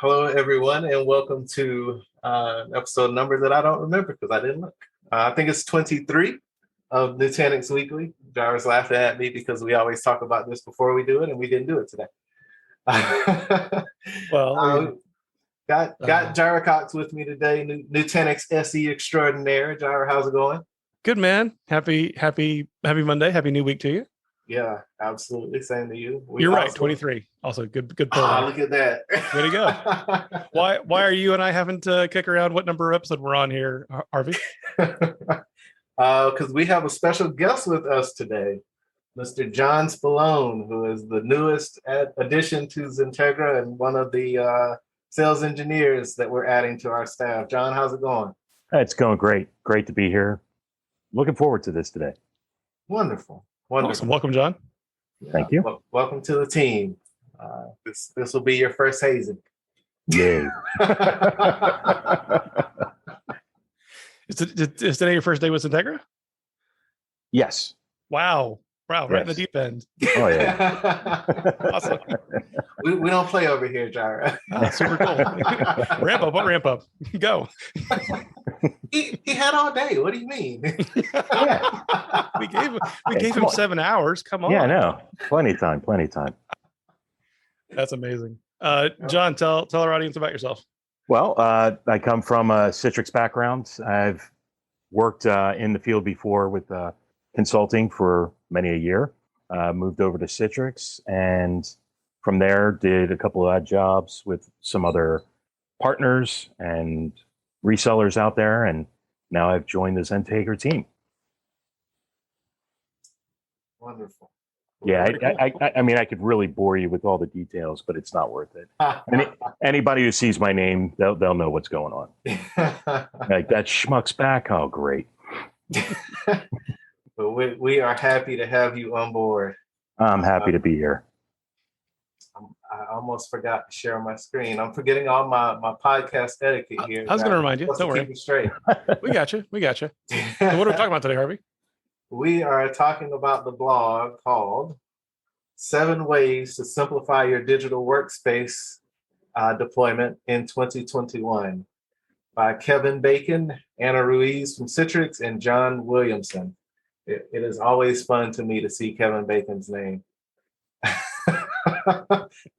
Hello, everyone, and welcome to episode number that I don't remember because I didn't look. I think it's 23 of Nutanix Weekly. Jarvis laughing at me because we always talk about this before we do it, and we didn't do it today. Well, got Jira Cox with me today, Nutanix SE extraordinaire. Jira, how's it going? good, man. Happy Monday. Happy new week to you. Yeah, absolutely. Same to you. You're right. 23. Also, good. Look at that. Way to go. Why are you and I having to kick around what number episode we're on here, Harvey? Because we have a special guest with us today, Mr. John Spallone, who is the newest addition to XenTegra and one of the sales engineers that we're adding to our staff. John, how's it going? It's going great. Great to be here. Looking forward to this today. Wonderful. Awesome. Welcome, John. Yeah, Thank you. Welcome to the team. This will be your first hazing. Yay. Is today your first day with XenTegra? Yes. Wow. Right in the Yes. deep end. Oh, yeah. Awesome. We don't play over here, Jira. Super cool. Ramp up. Go. He had all day. What do you mean? We gave him 7 hours. Come on. Yeah, no. Plenty of time. That's amazing. John, tell our audience about yourself. Well, I come from a Citrix background. I've worked in the field before with consulting for many a year. Moved over to Citrix, and from there did a couple of odd jobs with some other partners and resellers out there, and now I've joined the XenTegra team. Wonderful. Yeah, I mean, I could really bore you with all the details, but it's not worth it. Anybody who sees my name, they'll know what's going on. Like, that schmuck's back. Oh, great. But we are happy to have you on board. I'm happy to be here. I almost forgot to share my screen. I'm forgetting all my podcast etiquette here. I was going to remind you. Don't worry. Keep it straight. We got you. So what are we talking about today, Harvey? We are talking about the blog called 7 Ways to Simplify Your Digital Workspace Deployment in 2021 by Kevin Bacon, Anna Ruiz from Citrix, and John Williamson. It is always fun to me to see Kevin Bacon's name.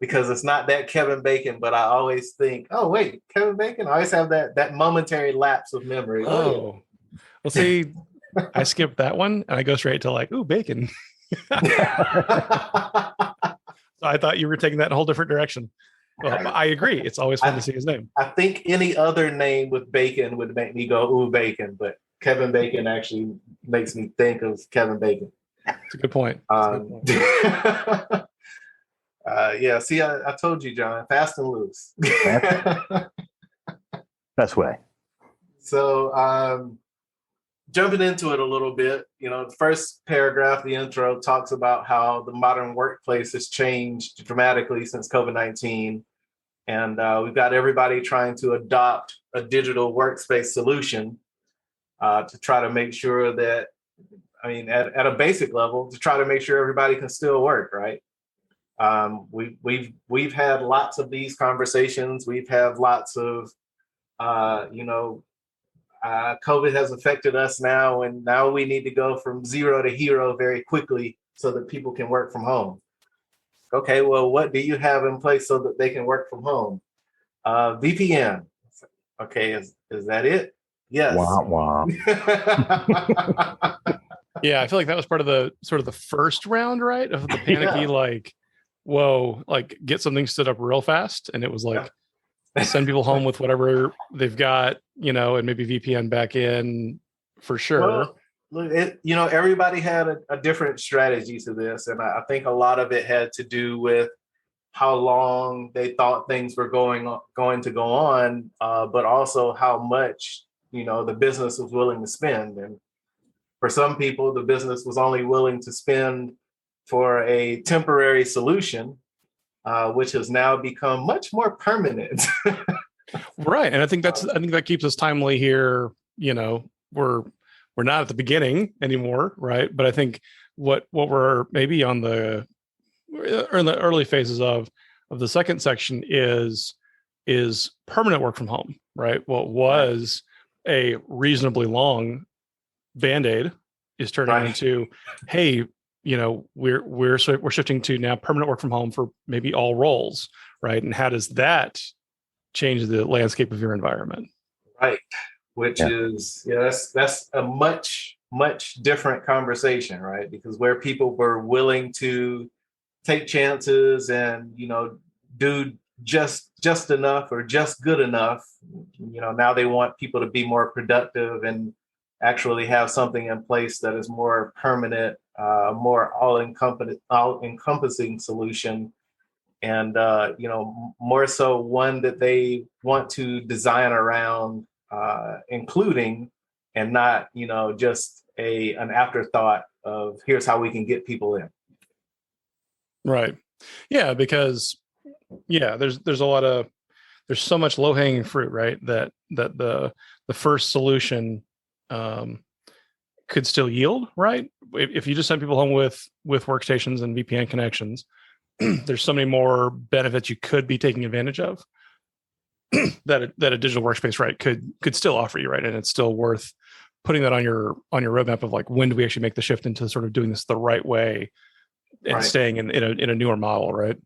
Because it's not that Kevin Bacon, but I always think, oh, wait, Kevin Bacon? I always have that momentary lapse of memory. Oh, well, see, I skipped that one and I go straight to like, ooh, bacon. So I thought you were taking that in a whole different direction. Well, I agree. It's always fun to see his name. I think any other name with bacon would make me go, ooh, bacon, but Kevin Bacon actually makes me think of Kevin Bacon. That's a good point. Yeah, see, I told you, John, fast and loose. Best way. So jumping into it a little bit, the first paragraph, the intro, talks about how the modern workplace has changed dramatically since COVID-19. And we've got everybody trying to adopt a digital workspace solution to try to make sure that, at a basic level, to try to make sure everybody can still work, right? We've had lots of these conversations. We've had lots of, COVID has affected us now, and now we need to go from zero to hero very quickly so that people can work from home. Okay, well, what do you have in place so that they can work from home? VPN. Okay, is that it? Yes. Wah, wah. Yeah, I feel like that was part of the sort of the first round, right? Of the panicky, like, whoa, like get something stood up real fast. And it was like, send people home with whatever they've got, and maybe VPN back in for sure. Well, everybody had a different strategy to this. And I think a lot of it had to do with how long they thought things were going to go on, but also how much, the business was willing to spend. And for some people, the business was only willing to spend for a temporary solution, which has now become much more permanent. Right. And I think that keeps us timely here. We're not at the beginning anymore, right? But I think what we're maybe in the early phases of the second section is is permanent work from home, right? What was a reasonably long Band-Aid is turning into, hey, we're shifting to now permanent work from home for maybe all roles, right? And how does that change the landscape of your environment? Right. Which is, that's a much different conversation, right? Because where people were willing to take chances and, do just enough or just good enough, now they want people to be more productive and actually have something in place that is more permanent, more all-encompassing solution. And, more so one that they want to design around, including, and not, just an afterthought of here's how we can get people in. Right. Yeah, because there's so much low hanging fruit, right? That the first solution could still yield, right? If you just send people home with workstations and VPN connections, there's so many more benefits you could be taking advantage of that a digital workspace, right, could still offer you, right? And it's still worth putting that on your roadmap of like, when do we actually make the shift into sort of doing this the right way and staying in a newer model, right?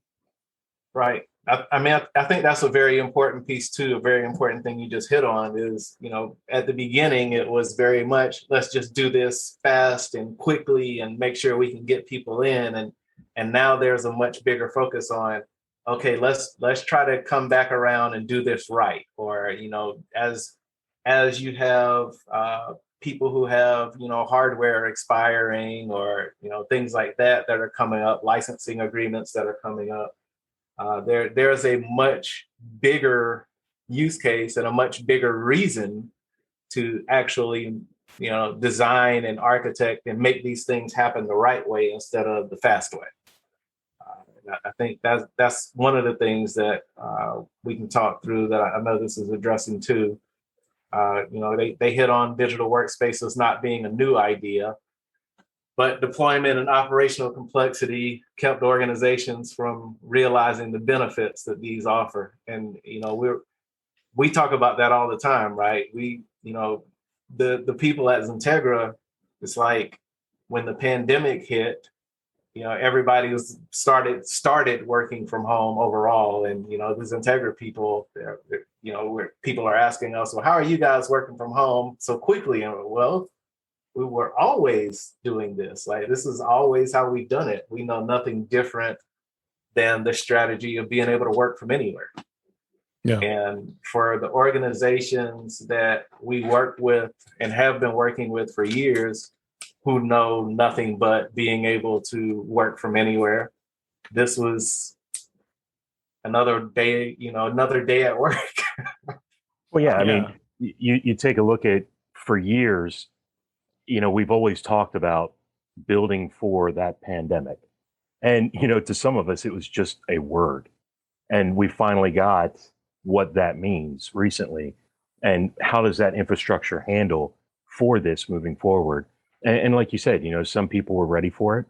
Right. I think that's a very important piece too. A very important thing you just hit on is, at the beginning, it was very much, let's just do this fast and quickly and make sure we can get people in. And now there's a much bigger focus on, okay, let's try to come back around and do this right. Or, as you have people who have, hardware expiring or, things like that are coming up, licensing agreements that are coming up. There's a much bigger use case and a much bigger reason to actually, design and architect and make these things happen the right way instead of the fast way. I think that's one of the things that we can talk through that I know this is addressing too. They hit on digital workspaces not being a new idea, but deployment and operational complexity kept organizations from realizing the benefits that these offer. And, we talk about that all the time, right? The people at XenTegra, it's like when the pandemic hit, everybody was started working from home overall. And, the XenTegra people, where people are asking us, well, how are you guys working from home so quickly? And well, we were always doing this. Like, this is always how we've done it. We know nothing different than the strategy of being able to work from anywhere. Yeah. And for the organizations that we work with and have been working with for years, who know nothing but being able to work from anywhere, this was another day at work. Well, yeah, I mean, you take a look at, for years, we've always talked about building for that pandemic. And, to some of us, it was just a word. And we finally got what that means recently. And how does that infrastructure handle for this moving forward? And like you said, some people were ready for it.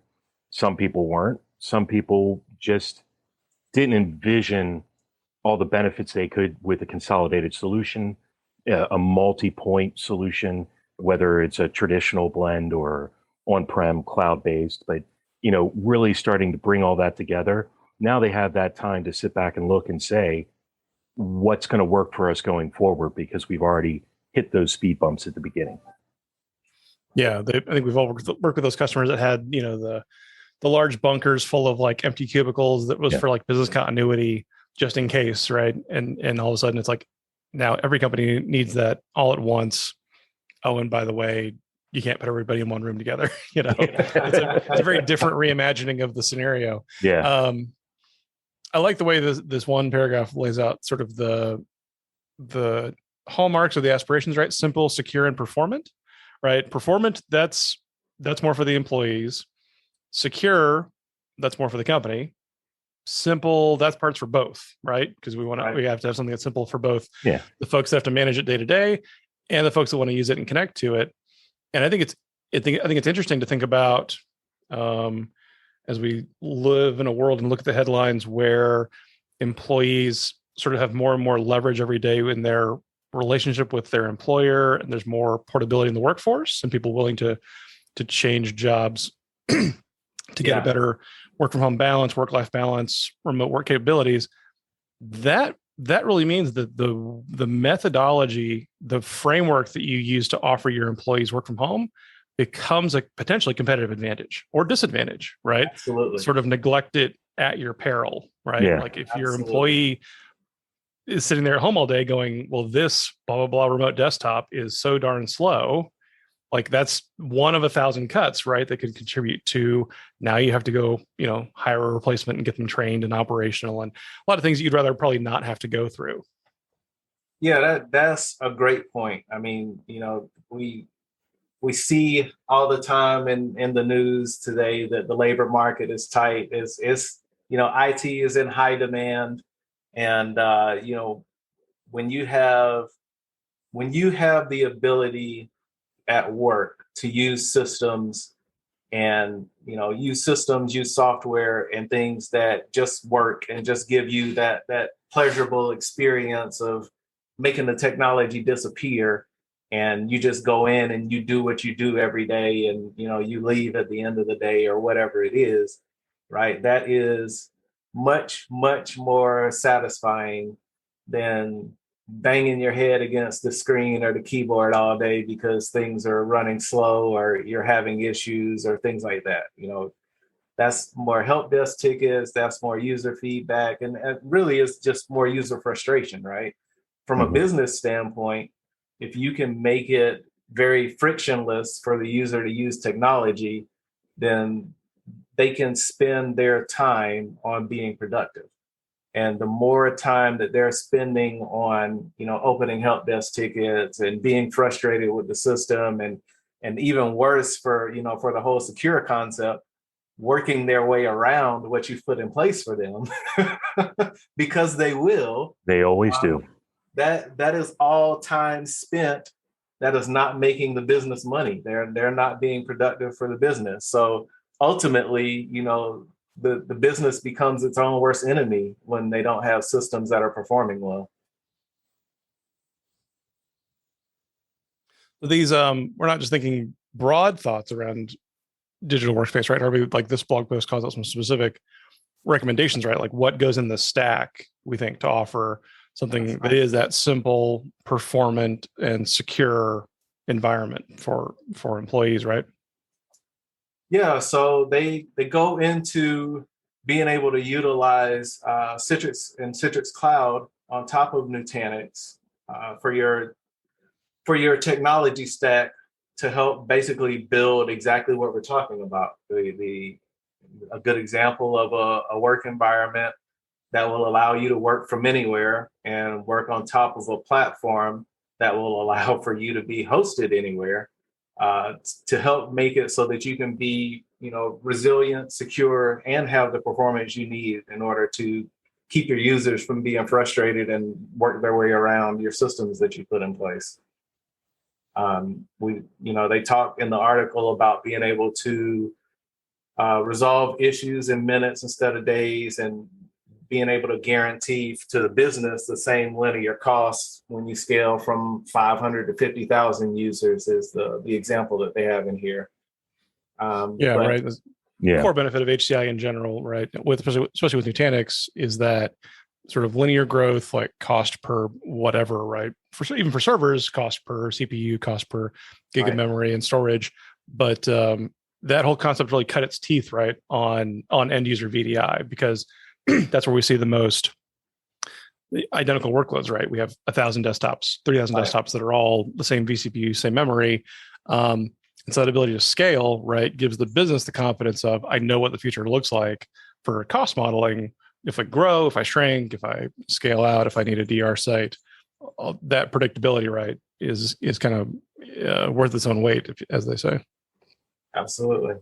Some people weren't. Some people just didn't envision all the benefits they could with a consolidated solution, a multi-point solution, whether it's a traditional blend or on-prem cloud-based, but, really starting to bring all that together. Now they have that time to sit back and look and say, what's going to work for us going forward? Because we've already hit those speed bumps at the beginning. Yeah, I think we've all worked with those customers that had, the large bunkers full of like empty cubicles that was for like business continuity, just in case, right? And all of a sudden it's like, now every company needs that all at once. Oh, and by the way, you can't put everybody in one room together. It's a very different reimagining of the scenario. Yeah. I like the way this one paragraph lays out sort of the hallmarks of the aspirations, right? Simple, secure, and performant, right? Performant, that's more for the employees. Secure, that's more for the company. Simple, that's parts for both, right? Because we have to have something that's simple for both the folks that have to manage it day to day and the folks that want to use it and connect to it. And I think it's interesting to think about as we live in a world and look at the headlines where employees sort of have more and more leverage every day in their relationship with their employer, and there's more portability in the workforce and people willing to change jobs to get a better work from home balance, work-life balance, remote work capabilities. That really means that the methodology, the framework that you use to offer your employees work from home becomes a potentially competitive advantage or disadvantage, right? Absolutely. Sort of neglect it at your peril, right? Yeah, like if your employee is sitting there at home all day going, well, this blah, blah, blah remote desktop is so darn slow. Like that's one of 1,000 cuts, right? That could contribute to now you have to go, hire a replacement and get them trained and operational and a lot of things you'd rather probably not have to go through. Yeah, that's a great point. I mean, we see all the time in the news today that the labor market is tight. IT is in high demand, and when you have the ability at work to use systems and use software and things that just work and just give you that pleasurable experience of making the technology disappear, and you just go in and you do what you do every day, and you leave at the end of the day or whatever it is, right? That is much more satisfying than banging your head against the screen or the keyboard all day because things are running slow or you're having issues or things like that. That's more help desk tickets, that's more user feedback, and it really is just more user frustration, right? From a business standpoint, if you can make it very frictionless for the user to use technology, then they can spend their time on being productive. And the more time that they're spending on, opening help desk tickets and being frustrated with the system, and even worse for the whole secure concept, working their way around what you've put in place for them, because they will. They always do. That is all time spent that is not making the business money. They're not being productive for the business. So ultimately, the business becomes its own worst enemy when they don't have systems that are performing well. These we're not just thinking broad thoughts around digital workspace, right? Or maybe like this blog post calls out some specific recommendations, right? Like what goes in the stack, we think, to offer something that is that simple, performant, and secure environment for employees, right? Yeah, so they go into being able to utilize Citrix and Citrix Cloud on top of Nutanix for your technology stack to help basically build exactly what we're talking about. A good example of a work environment that will allow you to work from anywhere and work on top of a platform that will allow for you to be hosted anywhere, to help make it so that you can be, resilient, secure, and have the performance you need in order to keep your users from being frustrated and work their way around your systems that you put in place. They talk in the article about being able to resolve issues in minutes instead of days, and being able to guarantee to the business the same linear costs when you scale from 500 to 50,000 users is the example that they have in here. Right. The core benefit of HCI in general, right, especially with Nutanix, is that sort of linear growth, like cost per whatever, right? Even for servers, cost per CPU, cost per gig of memory and storage. But that whole concept really cut its teeth, right, on end user VDI, because that's where we see the most identical workloads, right? We have 1,000 desktops, 3,000 desktops that are all the same vCPU, same memory. And so that ability to scale, right, gives the business the confidence of, I know what the future looks like for cost modeling. If I grow, if I shrink, if I scale out, if I need a DR site, that predictability, right, is kind of worth its own weight, as they say. Absolutely.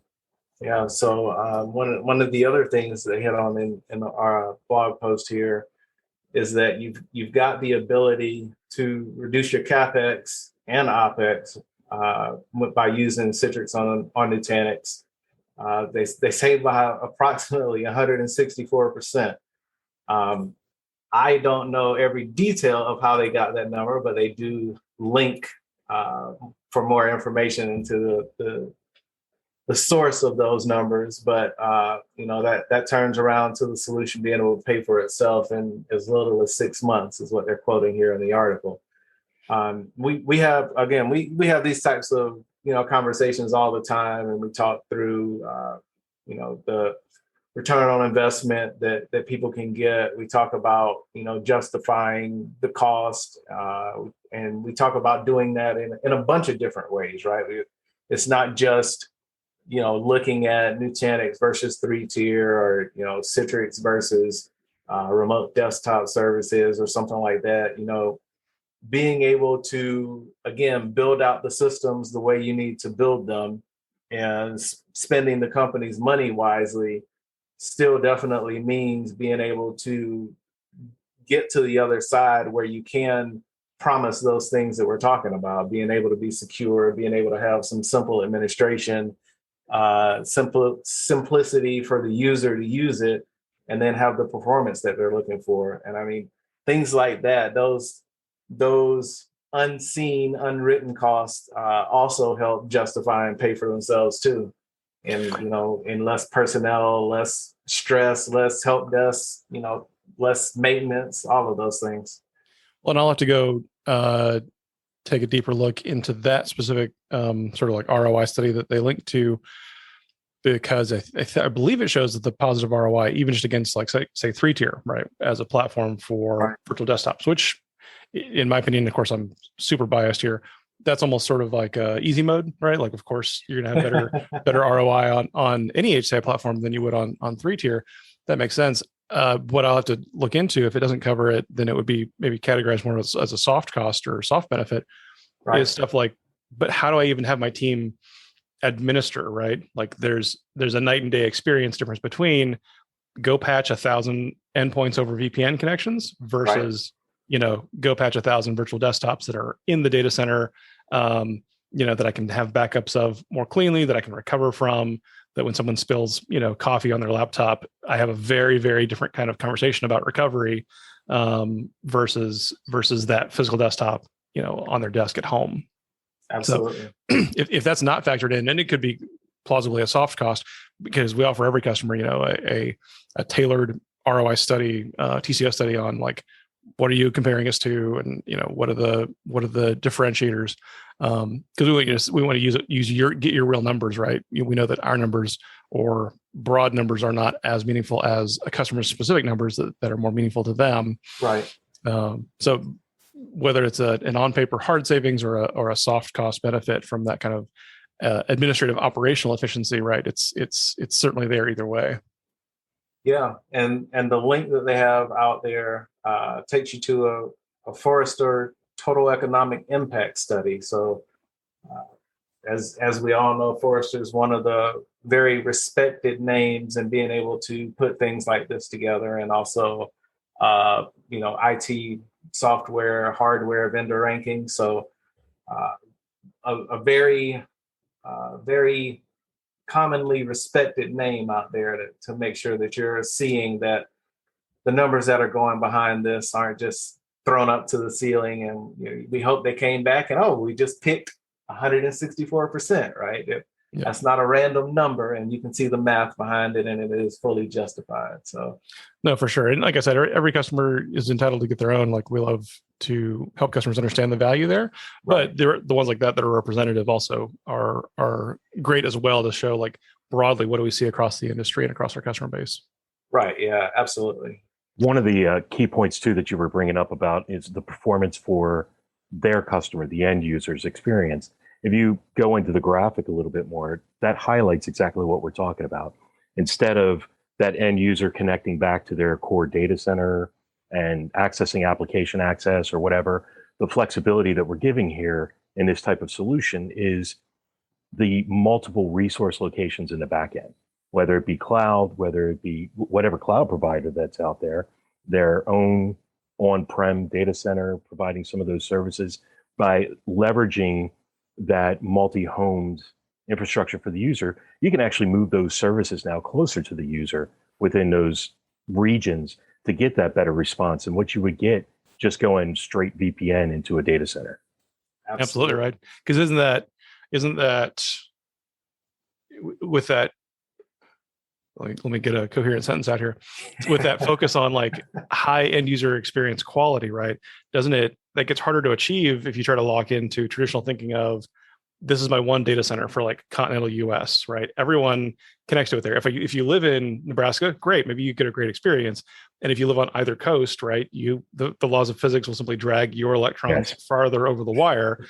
Yeah. So one of the other things they hit on in our blog post here is that you've got the ability to reduce your CapEx and OpEx by using Citrix on Nutanix. They save by approximately 164%. I don't know every detail of how they got that number, but they do link for more information into the source of those numbers. But that turns around to the solution being able to pay for itself in as little as 6 months is what they're quoting here in the article. We have these types of conversations all the time, and we talk through the return on investment that people can get. We talk about justifying the cost, and we talk about doing that in a bunch of different ways, right? It's not just looking at Nutanix versus 3-tier, or Citrix versus remote desktop services or something like that. Being able to, again, build out the systems the way you need to build them, and spending the company's money wisely still definitely means being able to get to the other side where you can promise those things that we're talking about, being able to be secure, being able to have some simple administration, simplicity for the user to use it, and then have the performance that they're looking for. And I mean, things like that, those unseen, unwritten costs also help justify and pay for themselves too. And in less personnel, less stress, less help desk, less maintenance, all of those things. Well, and I'll have to go take a deeper look into that specific sort of like ROI study that they linked to, because I believe it shows that the positive ROI, even just against like say 3-tier, right, as a platform for virtual desktops, which in my opinion, of course, I'm super biased here, that's almost sort of like easy mode, right? Like, of course, you're going to have better ROI on any HCI platform than you would on 3-tier. That makes sense. What I'll have to look into, if it doesn't cover it, then it would be maybe categorized more as a soft cost or soft benefit, is stuff like, but how do I even have my team administer, right? Like there's a night and day experience difference between go patch 1,000 endpoints over VPN connections versus go patch 1,000 virtual desktops that are in the data center, that I can have backups of more cleanly, that I can recover from, that when someone spills, coffee on their laptop, I have a very, very different kind of conversation about recovery versus that physical desktop, on their desk at home. Absolutely. So if that's not factored in, and it could be plausibly a soft cost, because we offer every customer, a tailored ROI study, TCO study on like, what are you comparing us to, and what are the differentiators? Because we want to get your real numbers, right? We know that our numbers or broad numbers are not as meaningful as a customer's specific numbers that are more meaningful to them. Right. So whether it's an on paper hard savings or a soft cost benefit from that kind of administrative operational efficiency, right? It's certainly there either way. Yeah, and the link that they have out there takes you to a Forrester Total Economic Impact study. So, as we all know, Forrester is one of the very respected names in being able to put things like this together, and also, IT software, hardware vendor ranking. So, a very, very commonly respected name out there to make sure that you're seeing that the numbers that are going behind this aren't just thrown up to the ceiling. And we hope they came back and, we just picked 164%, right? That's not a random number, and you can see the math behind it, and it is fully justified. So, no, for sure. And like I said, every customer is entitled to get their own. Like, we love to help customers understand the value there, but the ones like that are representative also are great as well to show like broadly what do we see across the industry and across our customer base. Right. Yeah, absolutely. One of the key points too that you were bringing up about is the performance for their customer, the end user's experience. If you go into the graphic a little bit more, that highlights exactly what we're talking about. Instead of that end user connecting back to their core data center and accessing application access or whatever, the flexibility that we're giving here in this type of solution is the multiple resource locations in the back end, whether it be cloud, whether it be whatever cloud provider that's out there, their own on-prem data center, providing some of those services by leveraging that multi-homed infrastructure for the user. You can actually move those services now closer to the user within those regions to get that better response than what you would get just going straight VPN into a data center. Absolutely right. Because isn't that with that, let me get a coherent sentence out here, with that focus on like high end user experience quality, right? Doesn't it, that gets harder to achieve if you try to lock into traditional thinking of, this is my one data center for like continental US, right? Everyone connects to it there. If you live in Nebraska, great, maybe you get a great experience. And if you live on either coast, right, the laws of physics will simply drag your electrons farther over the wire.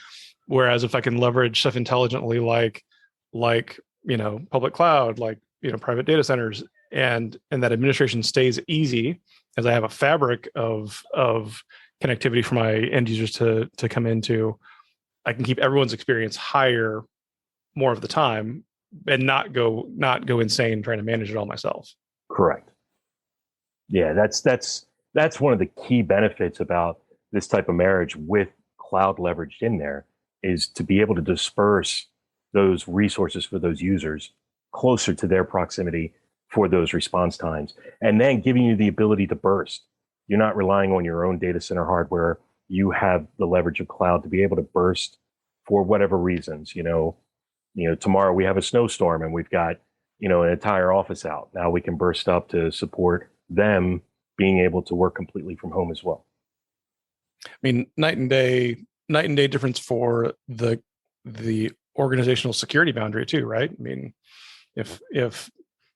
Whereas if I can leverage stuff intelligently, like public cloud, like private data centers, and that administration stays easy, as I have a fabric of connectivity for my end users to come into, I can keep everyone's experience higher more of the time and not go insane trying to manage it all myself. Correct. Yeah, that's one of the key benefits about this type of marriage with cloud leveraged in there, is to be able to disperse those resources for those users closer to their proximity for those response times, and then giving you the ability to burst. You're not relying on your own data center hardware. You have the leverage of cloud to be able to burst for whatever reasons. Tomorrow we have a snowstorm and we've got an entire office out. Now we can burst up to support them being able to work completely from home as well. I mean, night and day difference for the organizational security boundary too, right? I mean, if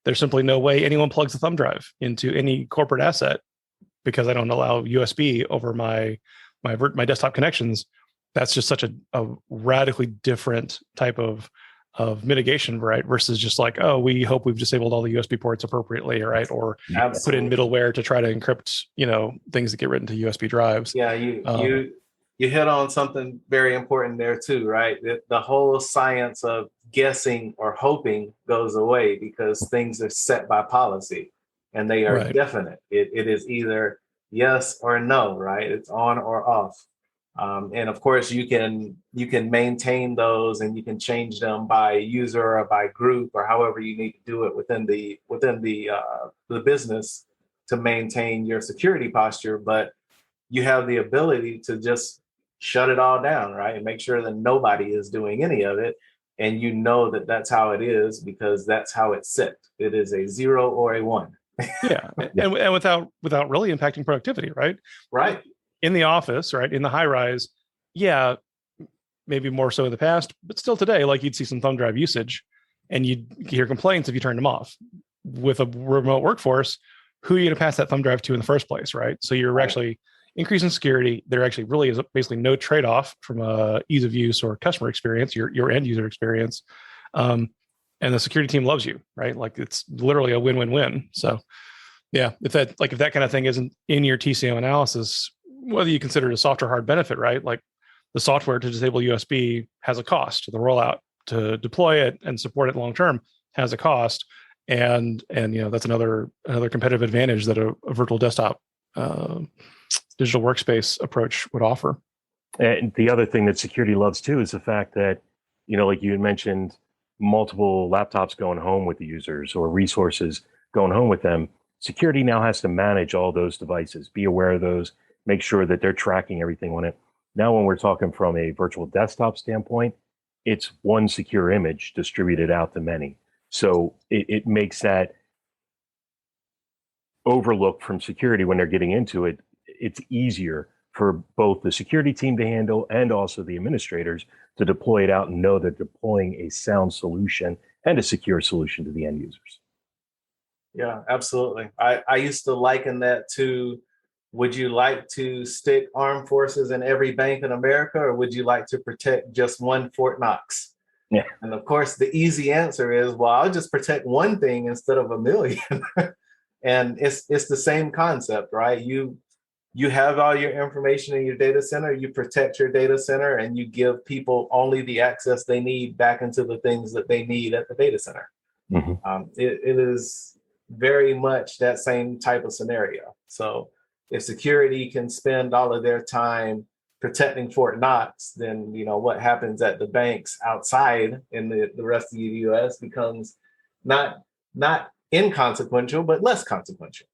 there's simply no way anyone plugs a thumb drive into any corporate asset because I don't allow USB over my desktop connections, that's just such a radically different type of mitigation, right? Versus just like, oh, we hope we've disabled all the USB ports appropriately, right? Or put in middleware to try to encrypt, things that get written to USB drives. Yeah, you hit on something very important there too, right? The whole science of guessing or hoping goes away because things are set by policy and they are definite. It is either yes or no, right? It's on or off. And of course, you can maintain those and you can change them by user or by group or however you need to do it within the business to maintain your security posture. But you have the ability to just shut it all down, right? And make sure that nobody is doing any of it. And that that's how it is because that's how it's set. It is a 0 or a 1. Yeah. And without really impacting productivity, right? Right. In the office, right? In the high rise, yeah, maybe more so in the past, but still today, like you'd see some thumb drive usage and you'd hear complaints if you turned them off. With a remote workforce, who are you going to pass that thumb drive to in the first place, right? So you're actually increasing security. There actually really is basically no trade-off from ease of use or customer experience, your end user experience. And the security team loves you, right? Like it's literally a win-win-win. So yeah, if that kind of thing isn't in your TCO analysis, whether you consider it a soft or hard benefit, right? Like the software to disable USB has a cost. The rollout to deploy it and support it long-term has a cost. And that's another competitive advantage that a virtual desktop digital workspace approach would offer. And the other thing that security loves too is the fact that, like you had mentioned, multiple laptops going home with the users or resources going home with them. Security now has to manage all those devices, be aware of those, make sure that they're tracking everything on it. Now, when we're talking from a virtual desktop standpoint, it's one secure image distributed out to many. So it makes that overlook from security when they're getting into it. It's easier for both the security team to handle and also the administrators to deploy it out and know they're deploying a sound solution and a secure solution to the end users. Yeah, absolutely. I used to liken that to, would you like to stick armed forces in every bank in America, or would you like to protect just one Fort Knox? Yeah. And of course, the easy answer is, well, I'll just protect one thing instead of a million. And it's the same concept, right? You have all your information in your data center, you protect your data center, and you give people only the access they need back into the things that they need at the data center. Mm-hmm. It is very much that same type of scenario. So if security can spend all of their time protecting Fort Knox, then what happens at the banks outside in the rest of the US becomes not inconsequential, but less consequential.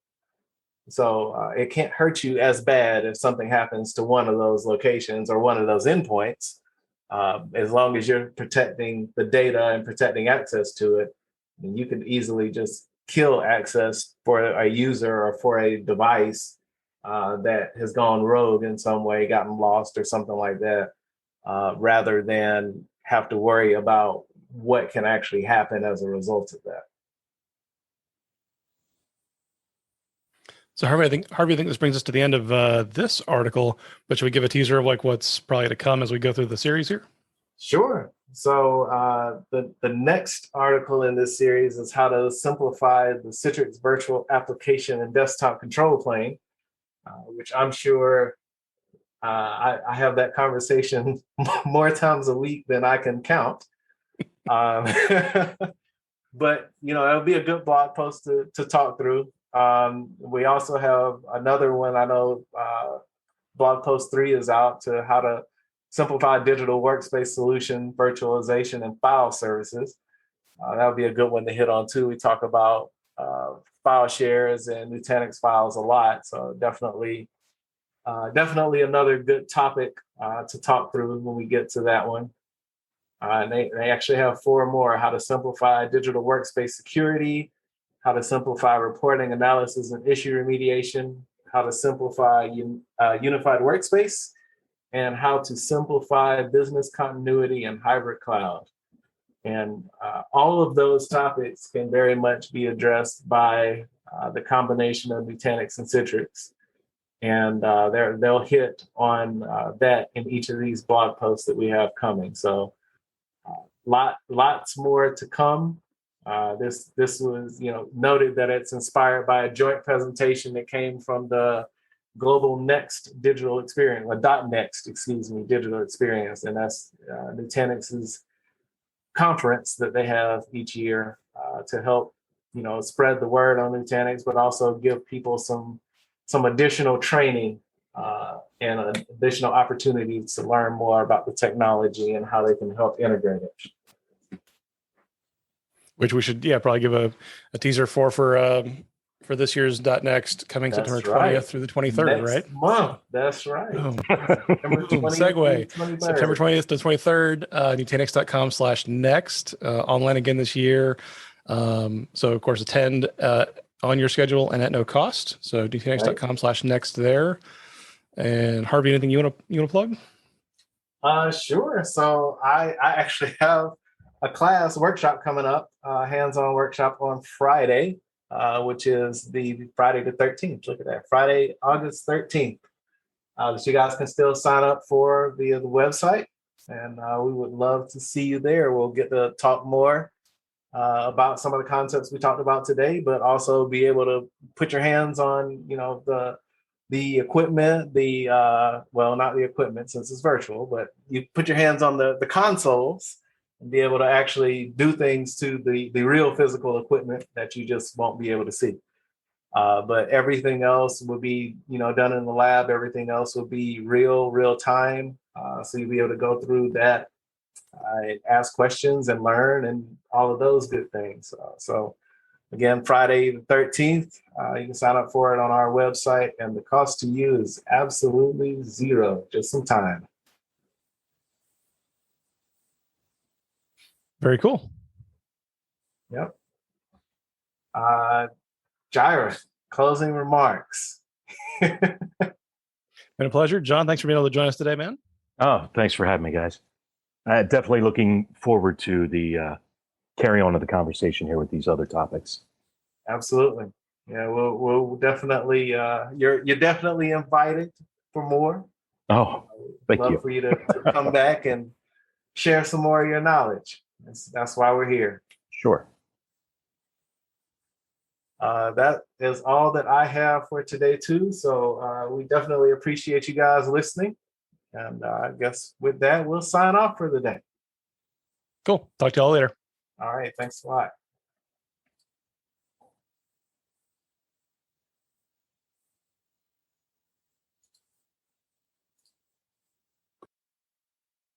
So it can't hurt you as bad if something happens to one of those locations or one of those endpoints, as long as you're protecting the data and protecting access to it. And you can easily just kill access for a user or for a device that has gone rogue in some way, gotten lost or something like that, rather than have to worry about what can actually happen as a result of that. So Harvey, I think this brings us to the end of this article, but should we give a teaser of like what's probably to come as we go through the series here? Sure. So the next article in this series is how to simplify the Citrix virtual application and desktop control plane, which I'm sure I have that conversation more times a week than I can count. But it'll be a good blog post to talk through. We also have another one. I know blog post 3 is out to how to simplify digital workspace solution, virtualization, and file services. That would be a good one to hit on too. We talk about file shares and Nutanix files a lot, so definitely another good topic to talk through when we get to that one. And they actually have 4 more: how to simplify digital workspace security, how to simplify reporting, analysis, and issue remediation, how to simplify unified workspace, and how to simplify business continuity and hybrid cloud. And all of those topics can very much be addressed by the combination of Nutanix and Citrix. And they'll hit on that in each of these blog posts that we have coming. So lots more to come. This was noted that it's inspired by a joint presentation that came from the Global Next Digital Experience, or .next, digital experience, and that's Nutanix's conference that they have each year to help spread the word on Nutanix, but also give people some additional training and additional opportunities to learn more about the technology and how they can help integrate it. Which we should probably give a teaser for this year's .next coming September 20th through the 23rd, Next right? month. That's right. Segue. September 20th to 23rd, Nutanix.com/next, online again this year. So of course attend on your schedule and at no cost. So Nutanix.com/next there. And Harvey, anything you want to plug? Sure. So I actually have a class workshop coming up, hands-on workshop on Friday, which is the Friday the 13th. Look at that, Friday, August 13th. That you guys can still sign up for via the website, and we would love to see you there. We'll get to talk more about some of the concepts we talked about today, but also be able to put your hands on, the equipment, not the equipment since it's virtual, but you put your hands on the consoles and be able to actually do things to the real physical equipment that you just won't be able to see. But everything else will be, done in the lab. Everything else will be real time. So you'll be able to go through that, ask questions and learn and all of those good things. So again, Friday the 13th, you can sign up for it on our website, and the cost to you is absolutely zero, just some time. Very cool. Yep. Jaira, closing remarks. Been a pleasure. John, thanks for being able to join us today, man. Oh, thanks for having me, guys. Definitely looking forward to the carry on of the conversation here with these other topics. Absolutely. Yeah, we'll definitely, you're definitely invited for more. Oh, thank you. Love for you to come back and share some more of your knowledge. That's why we're here. Sure. That is all that I have for today too. So we definitely appreciate you guys listening. And I guess with that, we'll sign off for the day. Cool. Talk to y'all later. All right. Thanks a lot.